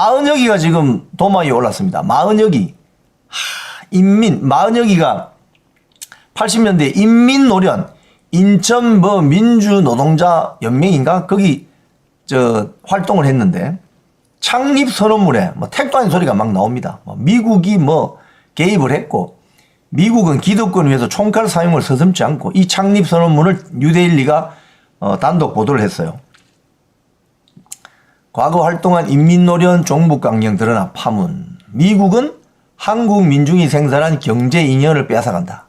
마흔여기가 지금 도마 위에 올랐습니다. 마흔여기. 마흔여기가 80년대 인민노련, 인천 뭐 민주노동자 연맹인가? 거기 활동을 했는데 창립 선언문에 뭐 택도 아닌 소리가 막 나옵니다. 미국이 뭐 개입을 했고 미국은 기득권을 위해서 총칼 사용을 서슴지 않고 이 창립 선언문을 뉴데일리가 단독 보도를 했어요. 과거 활동한 인민노련 종북 강령 드러나 파문. 미국은 한국 민중이 생산한 경제 인연을 빼앗아간다.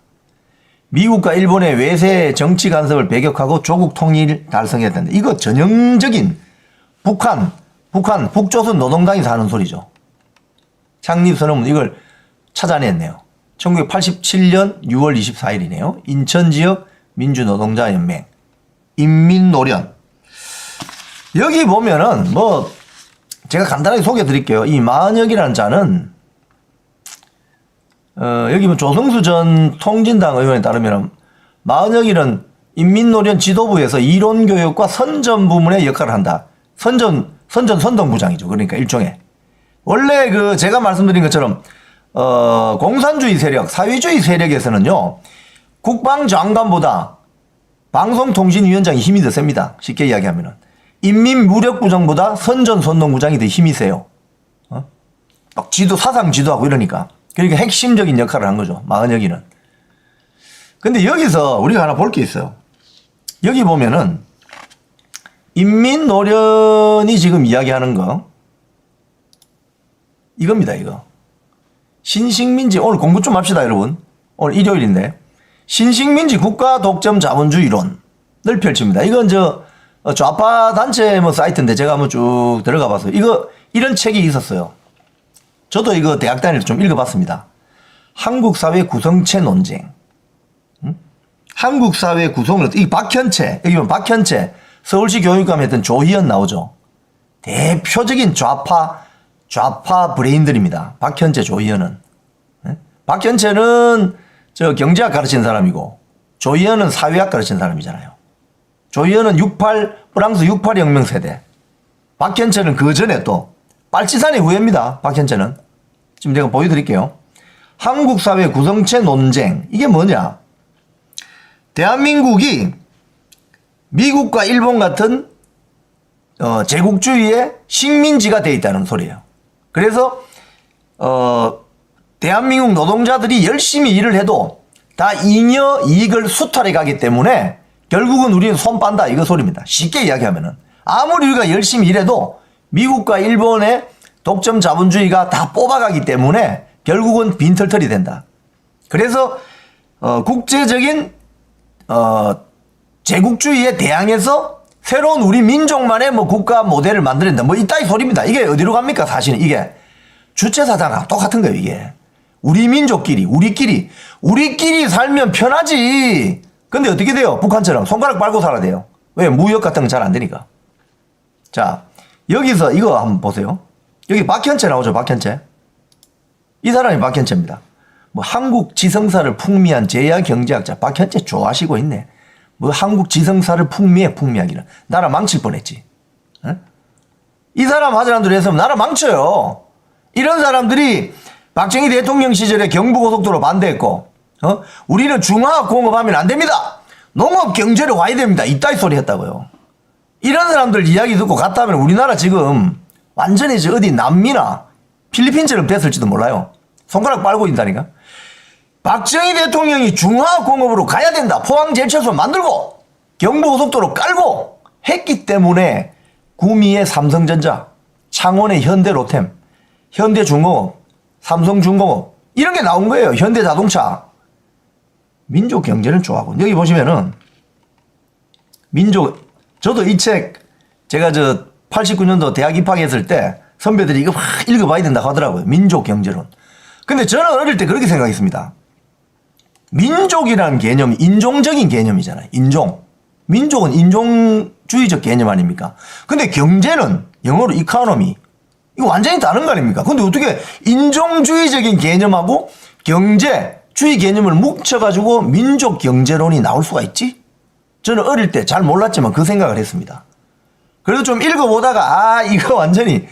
미국과 일본의 외세 정치 간섭을 배격하고 조국 통일 달성했다는데 이거 전형적인 북조선 노동당이 사는 소리죠. 창립선언문 이걸 찾아냈네요. 1987년 6월 24일이네요. 인천지역 민주노동자연맹 인민노련. 여기 보면은 뭐 제가 간단하게 소개해 드릴게요. 이 마흔혁이라는 자는 여기 뭐 조성수 전 통진당 의원에 따르면 마흔혁이는 인민노련 지도부에서 이론교육과 선전 부문의 역할을 한다. 선동부장이죠. 그러니까 일종의. 원래 제가 말씀드린 것처럼, 공산주의 세력, 사회주의 세력에서는요, 국방장관보다 방송통신위원장이 힘이 더 셉니다. 쉽게 이야기하면은. 인민무력부장보다 선동부장이 더 힘이 세요. 막 사상 지도하고 이러니까. 그러니까 핵심적인 역할을 한 거죠. 마흔혁이는. 근데 여기서 우리가 하나 볼 게 있어요. 여기 보면은, 인민노련이 지금 이야기하는 거 이겁니다. 이거 신식민지. 오늘 공부 좀 합시다 여러분. 오늘 일요일인데 신식민지 국가 독점 자본주의론을 펼칩니다. 이건 좌파 단체 사이트인데 제가 한번 쭉 들어가 봤어요. 이런 책이 있었어요. 저도 이거 대학 다닐 때 좀 읽어봤습니다. 한국사회 구성체 논쟁. 한국사회 구성을 이 박현채, 여기 보면 박현채 서울시 교육감 했던 조희연 나오죠. 대표적인 좌파 브레인들입니다. 박현채, 조희연은. 박현채는 경제학 가르친 사람이고 조희연은 사회학 가르친 사람이잖아요. 조희연은 프랑스 68 혁명 세대. 박현채는 그 전에 또 빨치산의 후예입니다. 박현채는. 지금 제가 보여드릴게요. 한국사회 구성체 논쟁. 이게 뭐냐? 대한민국이 미국과 일본 같은 제국주의의 식민지가 되어 있다는 소리예요. 그래서 대한민국 노동자들이 열심히 일을 해도 다 잉여 이익을 수탈해 가기 때문에 결국은 우리는 손 빤다 이거 소리입니다. 쉽게 이야기하면은 아무리 우리가 열심히 일해도 미국과 일본의 독점 자본주의가 다 뽑아가기 때문에 결국은 빈털털이 된다. 그래서 국제적인 제국주의에 대항해서 새로운 우리 민족만의 국가 모델을 만들어낸다. 이따위 소리입니다. 이게 어디로 갑니까? 사실은 이게 주체사상하고 똑같은 거예요. 이게 우리 민족끼리 우리끼리 살면 편하지. 근데 어떻게 돼요? 북한처럼 손가락 빨고 살아야 돼요. 왜? 무역 같은 건 잘 안 되니까. 자, 여기서 이거 한번 보세요. 여기 박현채 나오죠. 박현채. 이 사람이 박현채입니다. 한국 지성사를 풍미한 제야 경제학자. 박현채 좋아하시고 있네. 한국 지성사를 풍미하기는. 나라 망칠 뻔했지. 에? 이 사람 하자는 대로 해서 나라 망쳐요. 이런 사람들이 박정희 대통령 시절에 경부고속도로 반대했고, 우리는 중화학 공업하면 안 됩니다. 농업 경제로 와야 됩니다. 이따위 소리 했다고요. 이런 사람들 이야기 듣고 갔다 하면 우리나라 지금 완전히 어디 남미나 필리핀처럼 됐을지도 몰라요. 손가락 빨고 있다니까. 박정희 대통령이 중화공업으로 가야 된다. 포항제철소 만들고 경부고속도로 깔고 했기 때문에 구미의 삼성전자, 창원의 현대로템, 현대중공업, 삼성중공업 이런 게 나온 거예요. 현대자동차. 민족 경제를 좋아하고. 여기 보시면은 저도 이 책 제가 89년도 대학 입학했을 때 선배들이 이거 막 읽어봐야 된다고 하더라고요. 민족 경제론. 근데 저는 어릴 때 그렇게 생각했습니다. 민족이라는 개념이 인종적인 개념이잖아요. 민족은 인종주의적 개념 아닙니까? 근데 경제는 영어로 이코노미. 이거 완전히 다른 거 아닙니까? 근데 어떻게 인종주의적인 개념하고 경제주의 개념을 뭉쳐가지고 민족 경제론이 나올 수가 있지? 저는 어릴 때 잘 몰랐지만 그 생각을 했습니다. 그래도 좀 읽어보다가 이거 완전히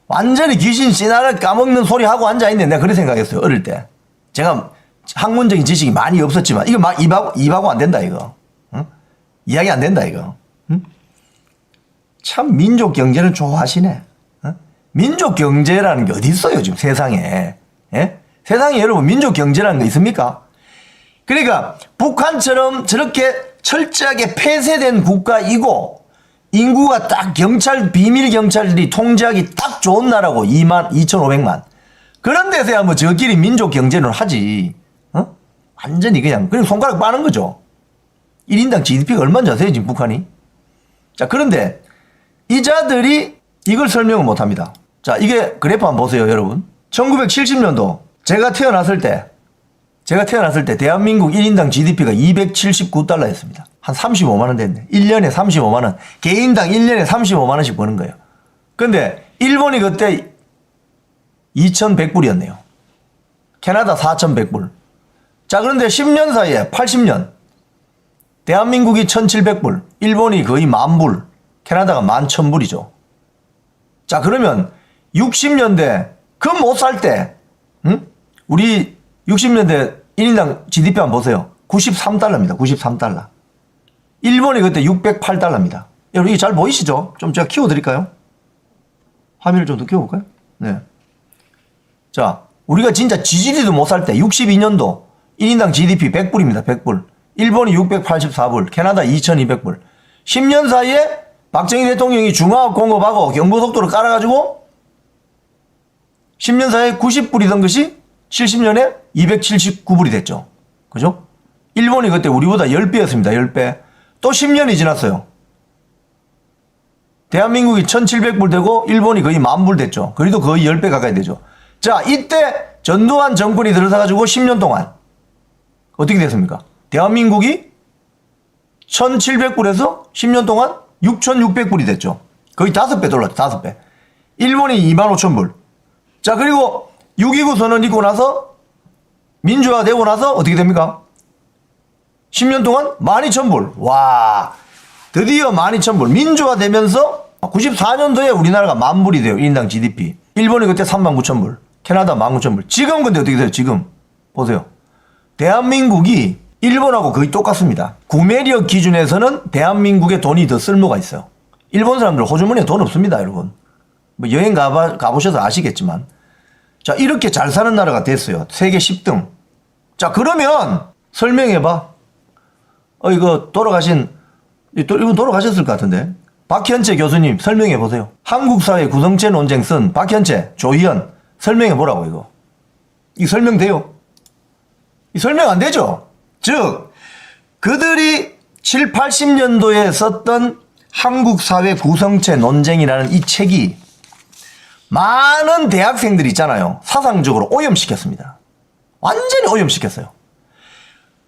완전히 귀신 씨나를 까먹는 소리 하고 앉아있네. 내가 그렇게 생각했어요. 어릴 때. 제가 학문적인 지식이 많이 없었지만 이거 막 입하고 안 된다 이거. 응? 이야기 안 된다 이거. 응? 참 민족 경제는 좋아하시네. 응? 민족 경제라는 게 어디 있어요 지금 세상에. 예? 세상에 여러분 민족 경제라는 거 있습니까? 그러니까 북한처럼 저렇게 철저하게 폐쇄된 국가이고 인구가 딱 비밀 경찰들이 통제하기 딱 좋은 나라고 22,500만. 그런 데서야 뭐 저끼리 민족 경제를 하지. 어? 완전히 그냥 손가락 빠는 거죠. 1인당 GDP가 얼마나 자세요 지금 북한이. 자, 그런데 이자들이 이걸 설명을 못합니다. 자, 이게 그래프 한번 보세요 여러분. 1970년도 제가 태어났을 때 대한민국 1인당 GDP가 279달러였습니다. 한 35만 원 됐네. 1년에 35만 원. 개인당 1년에 35만 원씩 버는 거예요. 근데 일본이 그때 2,100불이었네요. 캐나다 4,100불. 자, 그런데 10년 사이에 80년 대한민국이 1,700불, 일본이 거의 10,000불, 캐나다가 11,000불이죠. 자, 그러면 60년대 그 못 살 때 우리 60년대 1인당 GDP 한번 보세요. 93달러입니다. 93달러. 일본이 그때 608달러입니다. 여러분 이게 잘 보이시죠? 좀 제가 키워드릴까요? 화면을 좀 더 키워볼까요? 네. 자, 우리가 진짜 지지리도 못 살 때 62년도 1인당 GDP 100불입니다. 100불. 일본이 684불, 캐나다 2200불. 10년 사이에 박정희 대통령이 중화학 공업하고 경부속도를 깔아가지고 10년 사이에 90불이던 것이 70년에 279불이 됐죠. 그죠? 일본이 그때 우리보다 10배였습니다. 10배. 또 10년이 지났어요. 대한민국이 1700불 되고 일본이 거의 10,000불 됐죠. 그래도 거의 10배 가까이 되죠. 자, 이때 전두환 정권이 들어서가지고 10년 동안 어떻게 됐습니까? 대한민국이 1700불에서 10년 동안 6600불이 됐죠. 거의 5배 돌랐죠. 5배. 일본이 25,000불. 자, 그리고 6.29 선언 있고 나서 민주화 되고 나서 어떻게 됩니까? 10년 동안 12,000불. 와, 드디어 12,000불. 민주화 되면서 94년도에 우리나라가 10,000불이 돼요. 1인당 GDP. 일본이 그때 39,000불. 캐나다 19,000불. 지금 근데 어떻게 돼요? 지금. 보세요. 대한민국이 일본하고 거의 똑같습니다. 구매력 기준에서는 대한민국의 돈이 더 쓸모가 있어요. 일본 사람들 호주머니에 돈 없습니다, 여러분. 뭐 여행 가보셔서 아시겠지만. 자, 이렇게 잘 사는 나라가 됐어요. 세계 10등. 자, 그러면 설명해봐. 이거 이분 돌아가셨을 것 같은데. 박현채 교수님 설명해보세요. 한국사회 구성체 논쟁 쓴 박현채, 조희연 설명해보라고 이거. 이 설명돼요? 이 설명 안 되죠? 즉, 그들이 7, 80년도에 썼던 한국사회 구성체 논쟁이라는 이 책이 많은 대학생들이 있잖아요. 사상적으로 오염시켰습니다. 완전히 오염시켰어요.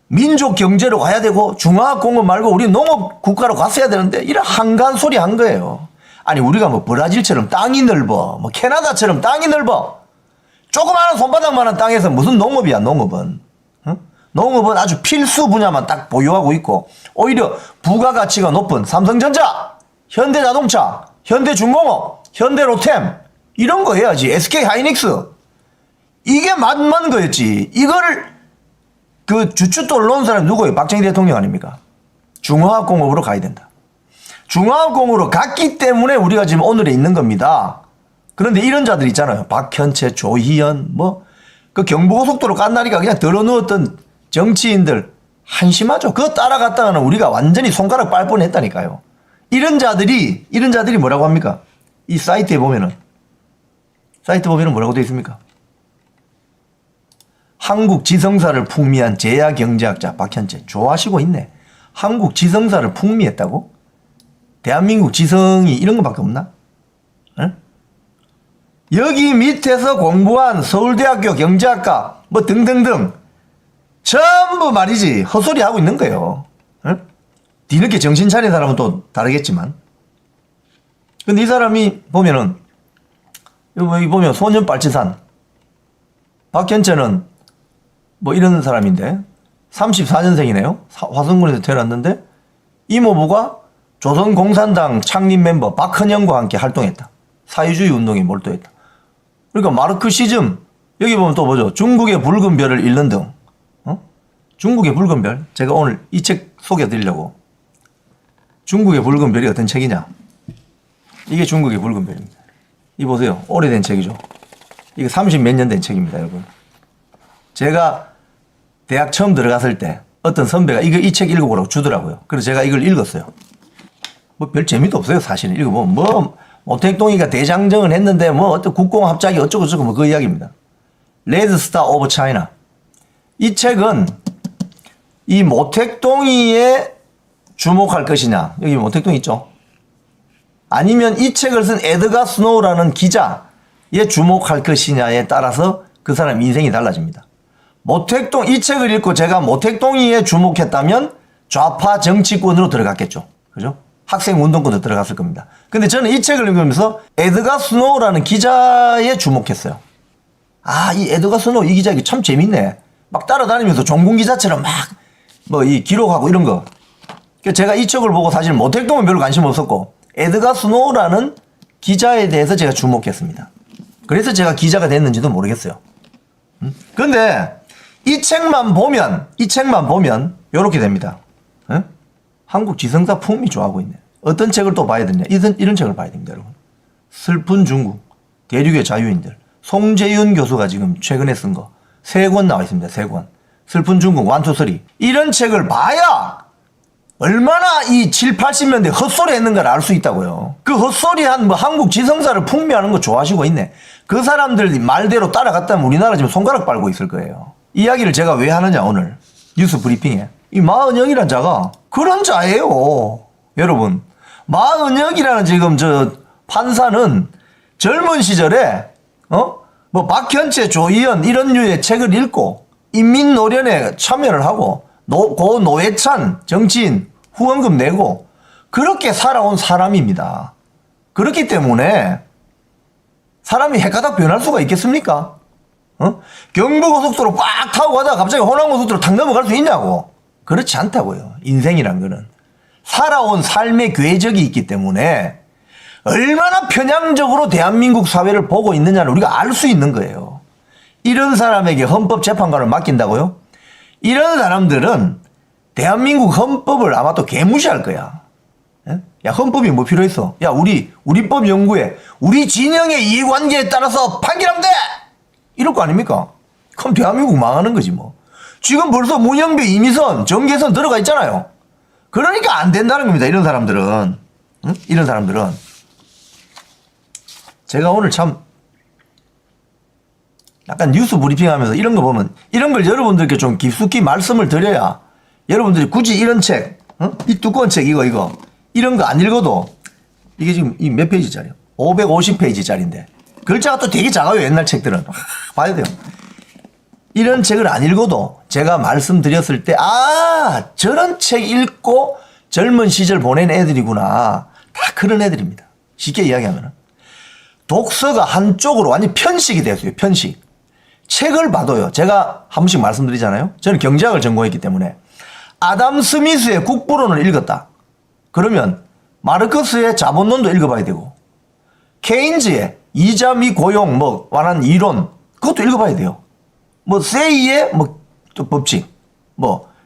민족 경제로 가야 되고 중화공업 말고 우리 농업 국가로 갔어야 되는데 이런 한간 소리 한 거예요. 아니 우리가 뭐 브라질처럼 땅이 넓어, 뭐 캐나다처럼 땅이 넓어. 조그마한 손바닥만한 땅에서 무슨 농업이야. 농업은 농업은 아주 필수 분야만 딱 보유하고 있고 오히려 부가가치가 높은 삼성전자, 현대자동차, 현대중공업, 현대로템 이런 거 해야지. SK하이닉스 이게 맞는 거였지. 이거를 그 주춧돌 놓은 사람이 누구예요? 박정희 대통령 아닙니까? 중화학공업으로 가야 된다. 중화학공업으로 갔기 때문에 우리가 지금 오늘에 있는 겁니다. 그런데 이런 자들 있잖아요. 박현채, 조희연, 그 경부고속도로 깐다니까 그냥 들어누웠던 정치인들 한심하죠. 그거 따라갔다가는 우리가 완전히 손가락 빨 뻔했다니까요. 이런 자들이 뭐라고 합니까? 이 사이트 보면은 뭐라고 되어 있습니까? 한국 지성사를 풍미한 제야 경제학자 박현채 좋아하시고 있네. 한국 지성사를 풍미했다고? 대한민국 지성이 이런 것밖에 없나? 응? 여기 밑에서 공부한 서울대학교 경제학과 등등등 전부 말이지 헛소리 하고 있는 거예요. 응? 뒤늦게 정신 차린 사람은 또 다르겠지만. 근데 이 사람이 보면은 여기 보면 소년빨치산 박현채는 이런 사람인데 34년생이네요. 화성군에서 태어났는데 이모부가 조선공산당 창립 멤버 박헌영과 함께 활동했다. 사회주의 운동에 몰두했다. 그러니까 마르크시즘, 여기 보면 또 뭐죠? 중국의 붉은 별을 잃는 등. 중국의 붉은 별. 제가 오늘 이 책 소개해드리려고. 중국의 붉은 별이 어떤 책이냐? 이게 중국의 붉은 별입니다. 이 보세요. 오래된 책이죠. 이게 30 몇 년 된 책입니다, 여러분. 제가 대학 처음 들어갔을 때 어떤 선배가 이 책 읽어보라고 주더라고요. 그래서 제가 이걸 읽었어요. 뭐 별 재미도 없어요, 사실은. 읽어보면 모택동이가 대장정을 했는데 어떤 국공합작이 어쩌고저쩌고 그 이야기입니다. 레드 스타 오브 차이나. 이 책은 이 모택동이에 주목할 것이냐. 여기 모택동이 있죠. 아니면 이 책을 쓴 에드가 스노우라는 기자에 주목할 것이냐에 따라서 그 사람 인생이 달라집니다. 이 책을 읽고 제가 모택동이에 주목했다면 좌파 정치권으로 들어갔겠죠. 그죠? 학생 운동권으로 들어갔을 겁니다. 근데 저는 이 책을 읽으면서 에드가 스노우라는 기자에 주목했어요. 아, 이 에드가 스노우 이 기자 참 재밌네. 막 따라다니면서 종군 기자처럼 이 기록하고 이런 거. 제가 이 책을 보고 사실 모택동은 별로 관심 없었고 에드가 스노우라는 기자에 대해서 제가 주목했습니다. 그래서 제가 기자가 됐는지도 모르겠어요. 근데 이 책만 보면 이렇게 됩니다. 한국 지성사 품이 좋아하고 있네. 어떤 책을 또 봐야 되냐? 이런 책을 봐야 됩니다, 여러분. 슬픈 중국, 대륙의 자유인들. 송재윤 교수가 지금 최근에 쓴 거 3권 나와 있습니다. 3권. 슬픈 중국 1, 2, 3. 이런 책을 봐야 얼마나 이 7, 80년대 헛소리 했는가를 알 수 있다고요. 그 헛소리한 한국 지성사를 풍미하는 거 좋아하시고 있네. 그 사람들이 말대로 따라갔다면 우리나라 지금 손가락 빨고 있을 거예요. 이야기를 제가 왜 하느냐, 오늘. 뉴스 브리핑에. 이 마은영이란 자가 그런 자예요. 여러분. 마은영이라는 지금 판사는 젊은 시절에, 박현채, 조희연 이런 류의 책을 읽고 인민노련에 참여를 하고 고 노회찬 정치인 후원금 내고 그렇게 살아온 사람입니다. 그렇기 때문에 사람이 헷가닥 변할 수가 있겠습니까? 경부고속도로 빡 타고 가다가 갑자기 호남고속도로 탁 넘어갈 수 있냐고. 그렇지 않다고요. 인생이란 거는. 살아온 삶의 궤적이 있기 때문에 얼마나 편향적으로 대한민국 사회를 보고 있느냐를 우리가 알 수 있는 거예요. 이런 사람에게 헌법재판관을 맡긴다고요? 이런 사람들은 대한민국 헌법을 아마 또 개무시할 거야. 야, 헌법이 뭐 필요했어? 야, 우리 법 연구에 우리 진영의 이해관계에 따라서 판결하면 돼! 이럴 거 아닙니까? 그럼 대한민국 망하는 거지 뭐. 지금 벌써 문영배, 이미선, 정계선 들어가 있잖아요. 그러니까 안 된다는 겁니다. 이런 사람들은. 이런 사람들은. 제가 오늘 참 약간 뉴스 브리핑 하면서 이런 거 보면 이런 걸 여러분들께 좀 깊숙이 말씀을 드려야 여러분들이 굳이 이런 책, 이 두꺼운 책 이거 이런 거 안 읽어도 이게 지금 이 몇 페이지짜리요? 550페이지짜리인데 글자가 또 되게 작아요. 옛날 책들은. 봐야 돼요. 이런 책을 안 읽어도 제가 말씀드렸을 때 저런 책 읽고 젊은 시절 보낸 애들이구나. 다 그런 애들입니다. 쉽게 이야기하면 독서가 한쪽으로 완전 편식이 됐어요. 편식. 책을 봐도요. 제가 한 번씩 말씀드리잖아요. 저는 경제학을 전공했기 때문에 아담 스미스의 국부론을 읽었다. 그러면 마르크스의 자본론도 읽어봐야 되고 케인즈의 이자 및 고용 관한 이론 그것도 읽어봐야 돼요. 세이의 또 법칙,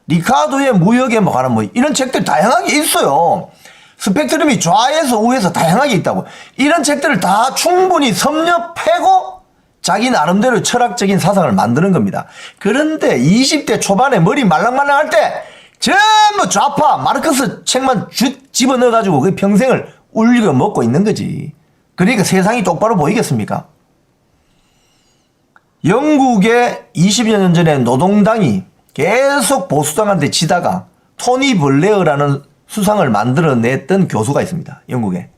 리카도의 무역에 관한 이런 책들 다양하게 있어요. 스펙트럼이 좌에서 우에서 다양하게 있다고. 이런 책들을 다 충분히 섭렵하고 자기 나름대로 철학적인 사상을 만드는 겁니다. 그런데 20대 초반에 머리 말랑말랑할 때 전부 좌파 마르크스 책만 집어넣어가지고 그 평생을 울려 먹고 있는 거지. 그러니까 세상이 똑바로 보이겠습니까? 영국에 20여 년 전에 노동당이 계속 보수당한테 지다가 토니 블레어라는 수상을 만들어냈던 교수가 있습니다. 영국에.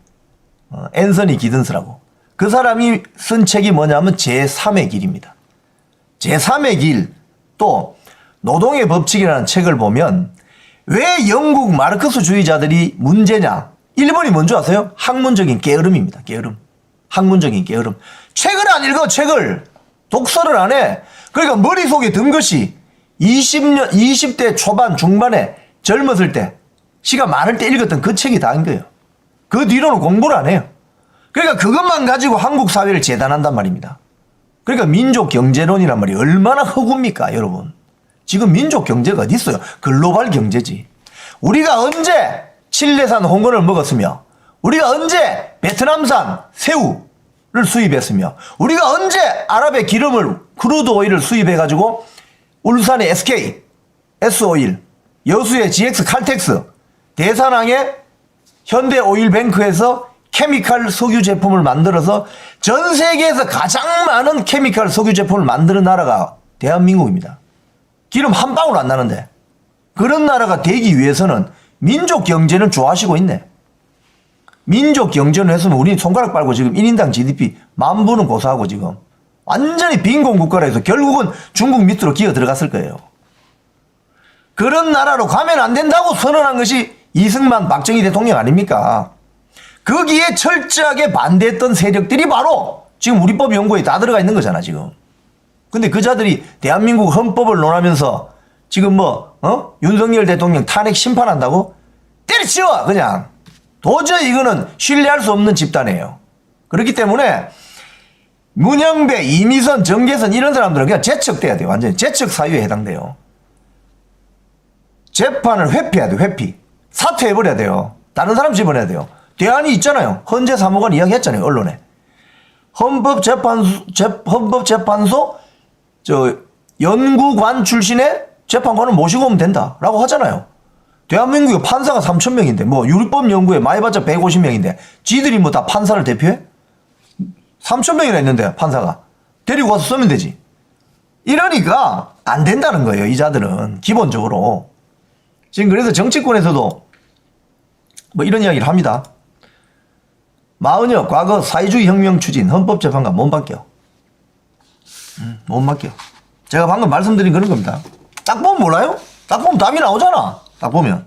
앤서니 기든스라고. 그 사람이 쓴 책이 뭐냐면 제3의 길입니다. 제3의 길, 또 노동의 법칙이라는 책을 보면 왜 영국 마르크스주의자들이 문제냐? 1번이 뭔지 아세요? 학문적인 게으름입니다. 게으름. 학문적인 게으름. 책을 안 읽어, 책을. 독서를 안 해. 그러니까 머릿속에 든 것이 20대 초반, 중반에 젊었을 때, 시간 많을 때 읽었던 그 책이 다인 거예요. 그 뒤로는 공부를 안 해요. 그러니까 그것만 가지고 한국 사회를 재단한단 말입니다. 그러니까 민족 경제론이란 말이 얼마나 허구입니까, 여러분. 지금 민족 경제가 어디 있어요? 글로벌 경제지. 우리가 언제 칠레산 홍건을 먹었으며, 우리가 언제 베트남산 새우를 수입했으며, 우리가 언제 아랍의 기름을, 크루드 오일을 수입해가지고 울산의 SK, S오일, 여수의 GX 칼텍스, 대산항의 현대오일뱅크에서 케미칼 석유 제품을 만들어서 전 세계에서 가장 많은 케미칼 석유 제품을 만드는 나라가 대한민국입니다. 기름 한 방울 안 나는데. 그런 나라가 되기 위해서는 민족 경제는 좋아하시고 있네. 민족 경제는 했으면 우리 손가락 빨고 지금 1인당 GDP 10,000부는 고사하고 지금 완전히 빈곤 국가라 해서 결국은 중국 밑으로 기어 들어갔을 거예요. 그런 나라로 가면 안 된다고 선언한 것이 이승만 박정희 대통령 아닙니까? 거기에 철저하게 반대했던 세력들이 바로 지금 우리법 연구에 다 들어가 있는 거잖아, 지금. 근데 그 자들이 대한민국 헌법을 논하면서 지금 윤석열 대통령 탄핵 심판한다고? 때려치워! 그냥. 도저히 이거는 신뢰할 수 없는 집단이에요. 그렇기 때문에 문영배, 이미선, 정계선 이런 사람들은 그냥 제척돼야 돼요. 완전히 제척 사유에 해당돼요. 재판을 회피해야 돼요. 회피. 사퇴해버려야 돼요. 다른 사람 집어내야 돼요. 대안이 있잖아요. 헌재 사무관 이야기했잖아요. 언론에. 헌법재판소 연구관 출신의 재판관을 모시고 오면 된다라고 하잖아요. 대한민국에 판사가 3,000명인데 뭐 유리법 연구에 많이 봤자 150명인데 지들이 뭐 다 판사를 대표해? 3,000명이나 있는데 판사가. 데리고 와서 쓰면 되지. 이러니까 안 된다는 거예요. 이 자들은 기본적으로. 지금 그래서 정치권에서도 뭐 이런 이야기를 합니다. 마은혁 과거 사회주의 혁명 추진 헌법재판관 못 바뀌어. 못 바뀌어. 제가 방금 말씀드린 그런 겁니다. 딱 보면 몰라요? 딱 보면 답이 나오잖아. 딱 보면.